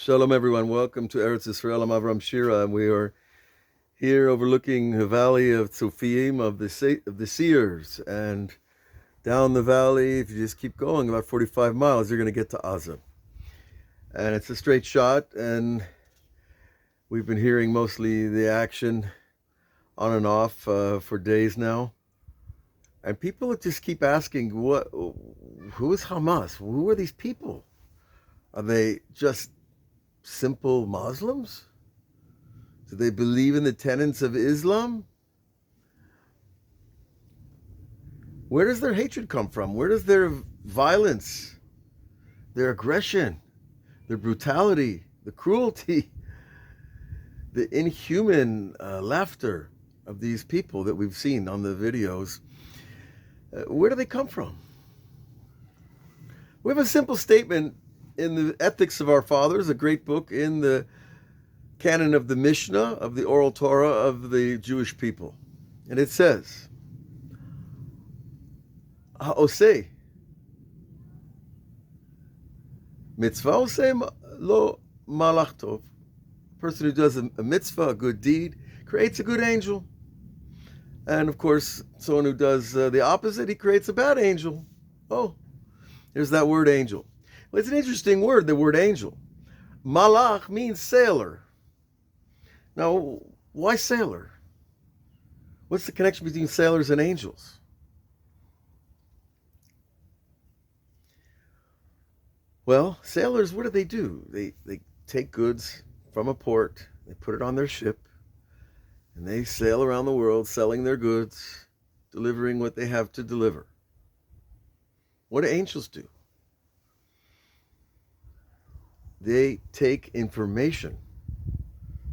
Shalom, everyone. Welcome to Eretz Yisrael. I'm Avraham Shira, and we are here overlooking the valley of Tzofim, of the seers. And down the valley, if you just keep going about 45 miles, you're going to get to Aza. And it's a straight shot, and we've been hearing mostly the action on and off for days now. And people just keep asking, who is Hamas? Who are these people? Are they just simple Muslims? Do they believe in the tenets of Islam? Where does their hatred come from? Where does their violence, their aggression, their brutality, the cruelty, the inhuman laughter of these people that we've seen on the videos, where do they come from? We have a simple statement in the Ethics of Our Fathers, a great book in the canon of the Mishnah, of the oral Torah of the Jewish people. And it says, Ha'oseh mitzvah oseh lo malach tov. A person who does a mitzvah, a good deed, creates a good angel. And of course, someone who does the opposite, he creates a bad angel. Oh, there's that word angel. Well, it's an interesting word, the word angel. Malach means sailor. Now, why sailor? What's the connection between sailors and angels? Well, sailors, what do? They take goods from a port, they put it on their ship, and they sail around the world selling their goods, delivering what they have to deliver. What do angels do? They take information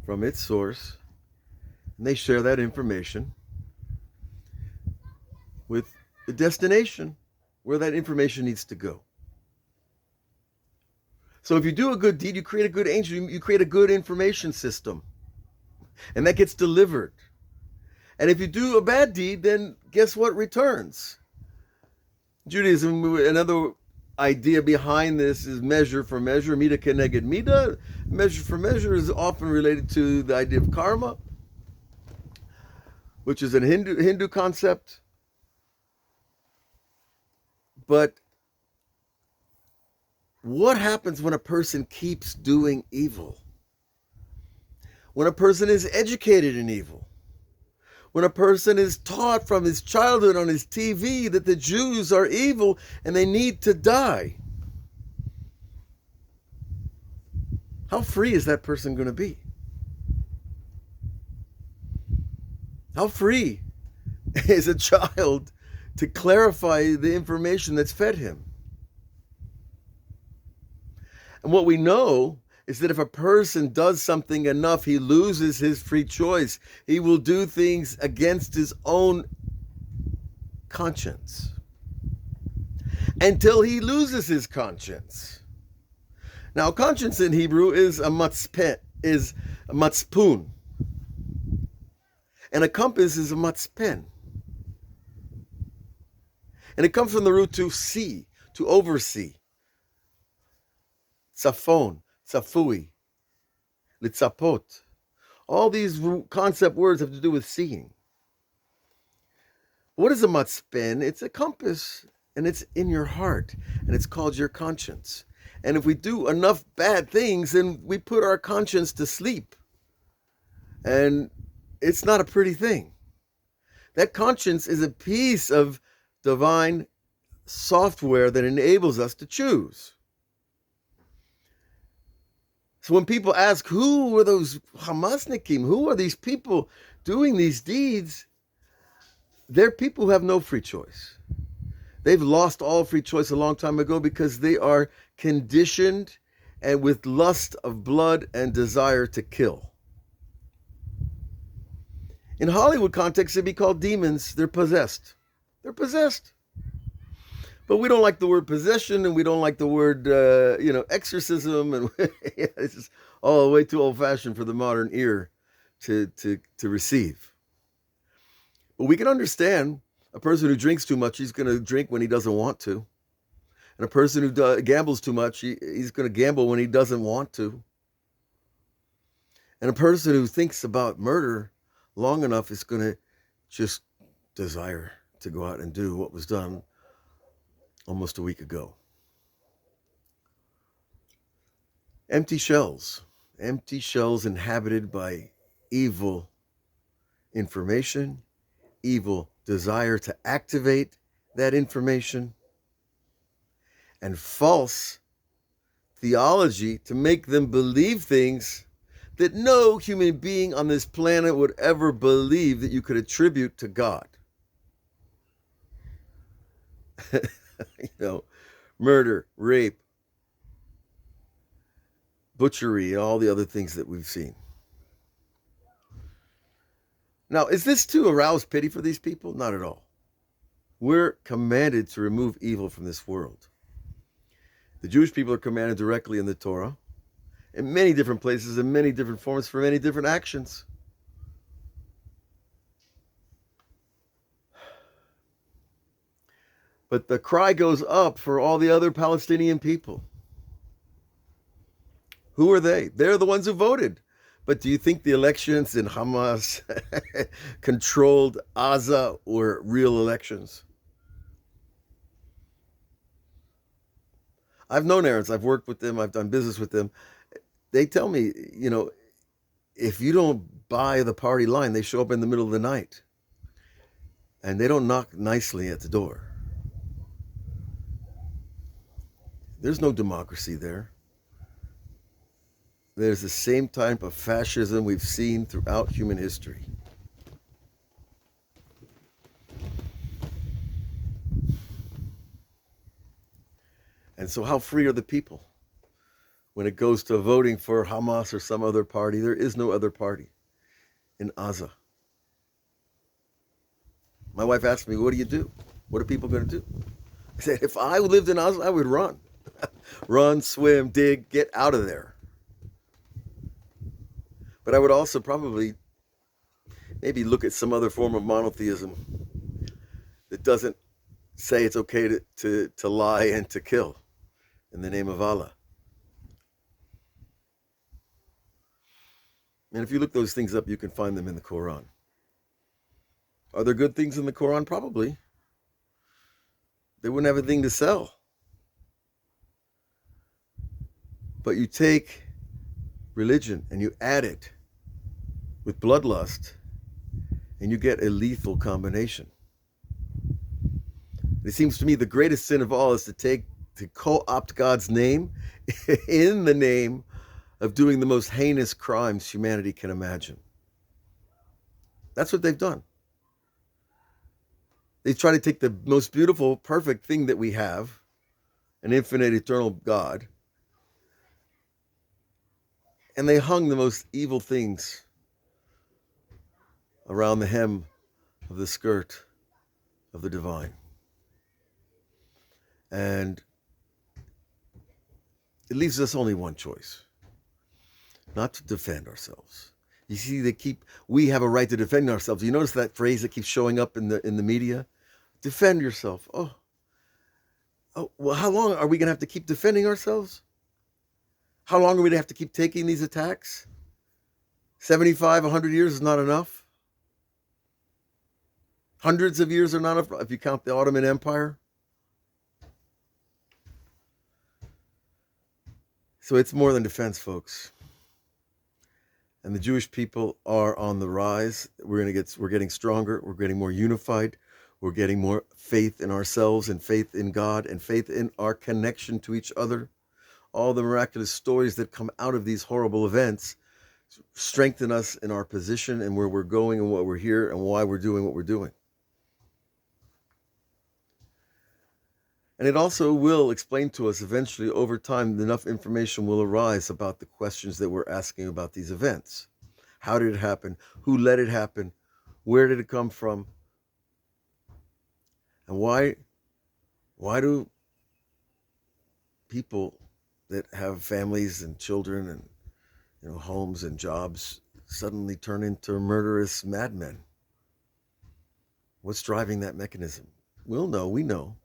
from its source, and they share that information with the destination where that information needs to go. So if you do a good deed, you create a good angel, you create a good information system, and that gets delivered. And if you do a bad deed, then guess what returns? Judaism, another idea behind this is measure for measure, mida keneged mida. Measure for measure is often related to the idea of karma, which is a Hindu concept. But what happens when a person keeps doing evil? When a person is educated in evil? When a person is taught from his childhood on his TV that the Jews are evil and they need to die? How free is that person going to be? How free is a child to clarify the information that's fed him? And what we know is that if a person does something enough, he loses his free choice. He will do things against his own conscience until he loses his conscience. Now, conscience in Hebrew is a matzpeh, is a matzpun. And a compass is a matzpen. And it comes from the root to see, to oversee. Tzafon, tzafui, litzapot. All these concept words have to do with seeing. What is a matzpen? It's a compass, and it's in your heart, and it's called your conscience. And if we do enough bad things, then we put our conscience to sleep. And it's not a pretty thing. That conscience is a piece of divine software that enables us to choose. So when people ask, who are those Hamasnikim? Who are these people doing these deeds? They're people who have no free choice. They've lost all free choice a long time ago because they are conditioned and with lust of blood and desire to kill. In Hollywood context, they'd be called demons. They're possessed. They're possessed. But we don't like the word possession, and we don't like the word, exorcism, and it's just all way too old-fashioned for the modern ear to receive. But we can understand a person who drinks too much, he's going to drink when he doesn't want to. And a person who gambles too much, he's going to gamble when he doesn't want to. And a person who thinks about murder long enough is going to just desire to go out and do what was done almost a week ago. Empty shells inhabited by evil information, evil desire to activate that information, and false theology to make them believe things that no human being on this planet would ever believe that you could attribute to God. Murder, rape, butchery, and all the other things that we've seen. Now, is this to arouse pity for these people? Not at all. We're commanded to remove evil from this world. The Jewish people are commanded directly in the Torah, in many different places, in many different forms, for many different actions. But the cry goes up for all the other Palestinian people. Who are they? They're the ones who voted. But do you think the elections in Hamas controlled Gaza were real elections? I've known Arabs. I've worked with them. I've done business with them. They tell me, if you don't buy the party line, they show up in the middle of the night. And they don't knock nicely at the door. There's no democracy there. There's the same type of fascism we've seen throughout human history. And so how free are the people? When it goes to voting for Hamas or some other party, there is no other party in Gaza. My wife asked me, what do you do? What are people going to do? I said, if I lived in Gaza, I would run. Run, swim, dig, get out of there. But I would also probably maybe look at some other form of monotheism that doesn't say it's okay to lie and to kill in the name of Allah. And if you look those things up, you can find them in the Quran. Are there good things in the Quran? Probably. They wouldn't have a thing to sell. But you take religion and you add it with bloodlust, and you get a lethal combination. It seems to me the greatest sin of all is to co-opt God's name in the name of doing the most heinous crimes humanity can imagine. That's what they've done. They try to take the most beautiful, perfect thing that we have, an infinite, eternal God, and they hung the most evil things around the hem of the skirt of the divine. And it leaves us only one choice: not to defend ourselves. You see, we have a right to defend ourselves. You notice that phrase that keeps showing up in the media? Defend yourself. Oh, well, how long are we going to have to keep defending ourselves? How long are we going to have to keep taking these attacks? 75, 100 years is not enough. Hundreds of years are not enough if you count the Ottoman Empire. So it's more than defense, folks. And the Jewish people are on the rise. We're getting stronger. We're getting more unified. We're getting more faith in ourselves and faith in God and faith in our connection to each other. All the miraculous stories that come out of these horrible events strengthen us in our position and where we're going and what we're here and why we're doing what we're doing. And it also will explain to us eventually, over time, enough information will arise about the questions that we're asking about these events. How did it happen? Who let it happen? Where did it come from? And why do people that have families and children and homes and jobs suddenly turn into murderous madmen? What's driving that mechanism? We know.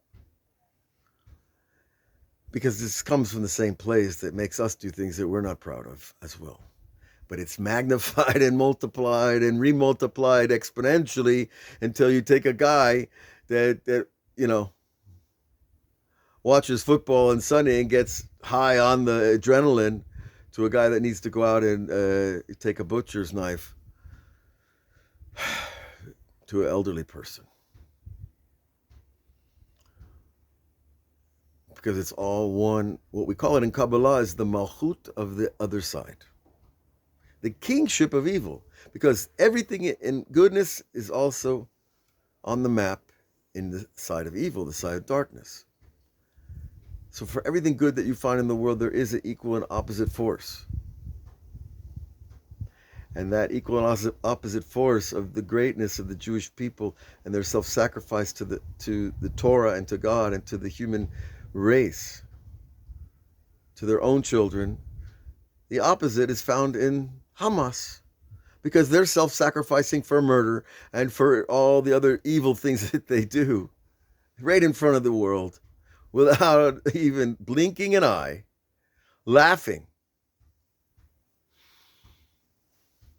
Because this comes from the same place that makes us do things that we're not proud of as well. but it's magnified and multiplied and remultiplied exponentially until you take a guy that watches football on Sunday and gets high on the adrenaline to a guy that needs to go out and take a butcher's knife to an elderly person. Because it's all one. What we call it in Kabbalah is the malchut of the other side. The kingship of evil. Because everything in goodness is also on the map in the side of evil, the side of darkness. So for everything good that you find in the world, there is an equal and opposite force. And that equal and opposite force of the greatness of the Jewish people and their self-sacrifice to the Torah and to God and to the human race, to their own children, the opposite is found in Hamas, because they're self-sacrificing for murder and for all the other evil things that they do right in front of the world without even blinking an eye, laughing.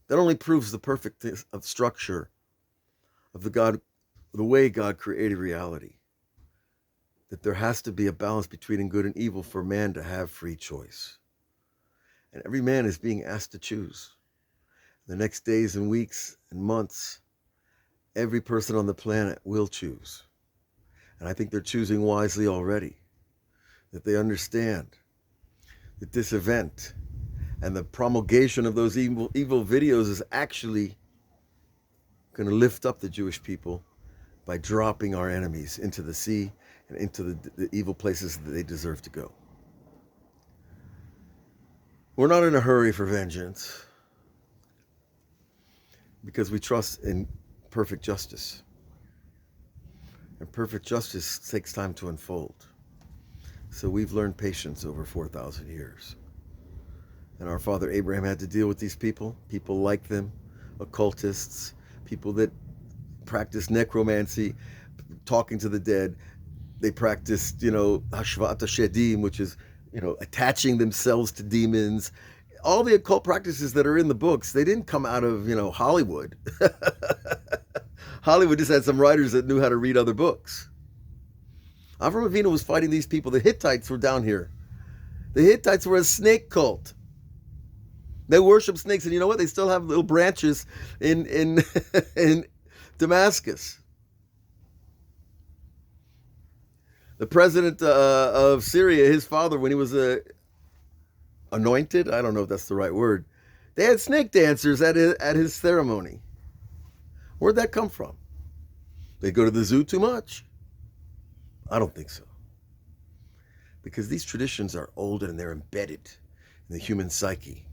That only proves the perfectness of structure of the way God created reality. That there has to be a balance between good and evil for man to have free choice. And every man is being asked to choose. The next days and weeks and months, every person on the planet will choose. And I think they're choosing wisely already. That they understand that this event and the promulgation of those evil videos is actually going to lift up the Jewish people by dropping our enemies into the sea and into the evil places that they deserve to go. We're not in a hurry for vengeance because we trust in perfect justice. And perfect justice takes time to unfold. So we've learned patience over 4,000 years. And our father Abraham had to deal with these people like them, occultists, people that practice necromancy, talking to the dead. They practiced, Hashvat Shedim, which is, attaching themselves to demons. All the occult practices that are in the books, they didn't come out of, Hollywood. Hollywood just had some writers that knew how to read other books. Avraham Avinu was fighting these people. The Hittites were down here. The Hittites were a snake cult. They worship snakes, and you know what? They still have little branches in in Damascus. The president of Syria, his father, when he was anointed, I don't know if that's the right word, they had snake dancers at his ceremony. Where'd that come from? They go to the zoo too much? I don't think so. Because these traditions are old and they're embedded in the human psyche.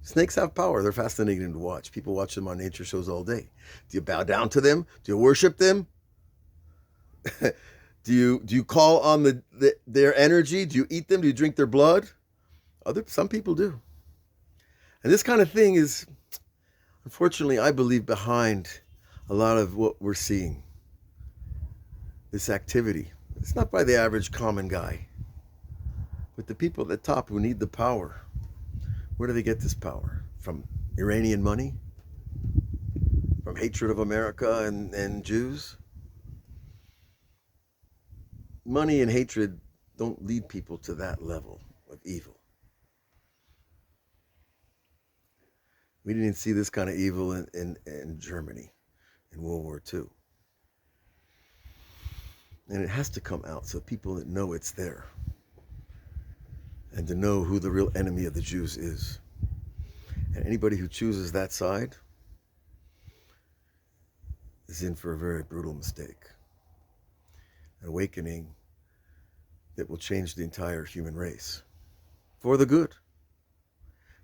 Snakes have power. They're fascinating to watch. People watch them on nature shows all day. Do you bow down to them? Do you worship them? Do you call on their energy? Do you eat them? Do you drink their blood? Some people do. And this kind of thing is, unfortunately, I believe, behind a lot of what we're seeing. This activity. It's not by the average common guy, but the people at the top who need the power. Where do they get this power? From Iranian money? From hatred of America and Jews? Money and hatred don't lead people to that level of evil. We didn't see this kind of evil in Germany in World War II. And it has to come out so people that know it's there. And to know who the real enemy of the Jews is. And anybody who chooses that side is in for a very brutal mistake. An awakening that will change the entire human race for the good.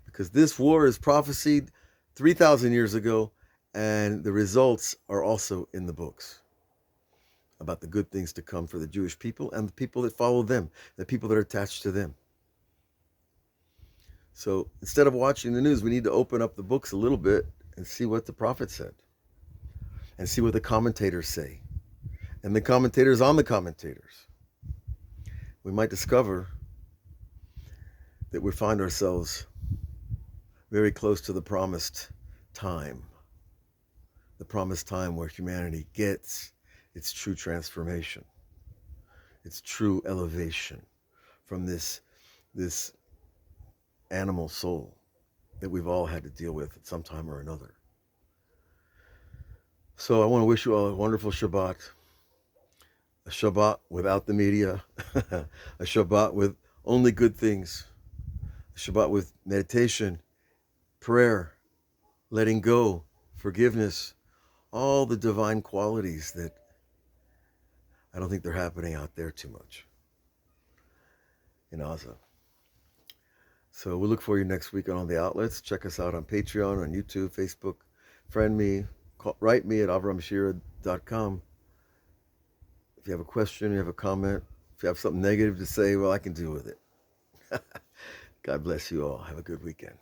Because this war is prophesied 3,000 years ago, and the results are also in the books about the good things to come for the Jewish people and the people that follow them, the people that are attached to them. So instead of watching the news, we need to open up the books a little bit and see what the prophet said and see what the commentators say and the commentators on the commentators. We might discover that we find ourselves very close to the promised time where humanity gets its true transformation, its true elevation from this animal soul that we've all had to deal with at some time or another. So I want to wish you all a wonderful Shabbat, a Shabbat without the media, a Shabbat with only good things, a Shabbat with meditation, prayer, letting go, forgiveness, all the divine qualities that I don't think they're happening out there too much in Gaza. So we'll look for you next week on all the outlets. Check us out on Patreon, on YouTube, Facebook. Friend me, write me at avrahamshira.com. If you have a question, you have a comment, if you have something negative to say, well, I can deal with it. God bless you all. Have a good weekend.